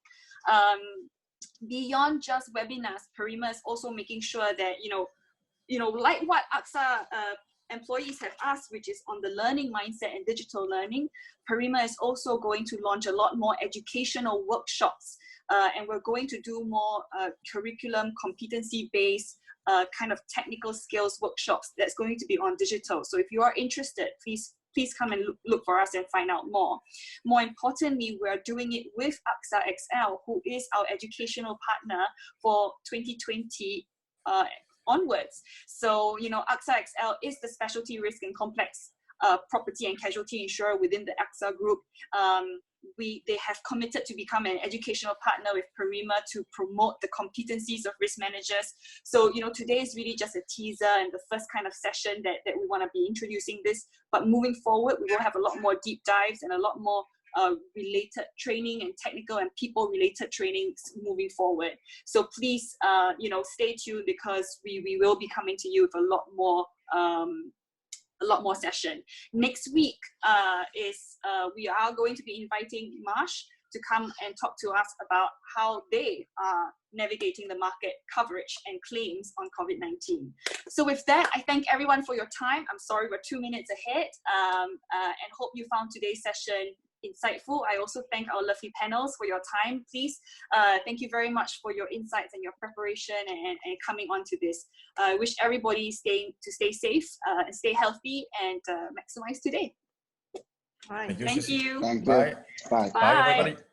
S1: Beyond just webinars, PARIMA is also making sure that, like what AXA employees have asked, which is on the learning mindset and digital learning, PARIMA is also going to launch a lot more educational workshops. And we're going to do more curriculum competency-based kind of technical skills workshops that's going to be on digital. So if you are interested, please come and look for us and find out more. More importantly, we're doing it with AXA XL, who is our educational partner for 2020 onwards. So, AXA XL is the specialty risk and complex property and casualty insurer within the AXA group. They have committed to become an educational partner with PARIMA to promote the competencies of risk managers. So, today is really just a teaser and the first kind of session that we want to be introducing this. But moving forward, we will have a lot more deep dives and a lot more related training and technical and people related trainings moving forward. So please, stay tuned, because we will be coming to you with a lot more session. Next week we are going to be inviting Marsh to come and talk to us about how they are navigating the market coverage and claims on COVID-19. So with that, I thank everyone for your time. I'm sorry we're 2 minutes ahead, and hope you found today's session insightful. I also thank our lovely panels for your time. Please, thank you very much for your insights and your preparation and coming on to this. I wish everybody to stay safe and stay healthy and maximize today.
S3: All right.
S1: Thank you.
S4: Thank you.
S2: Bye.
S4: Bye.
S2: Bye, everybody.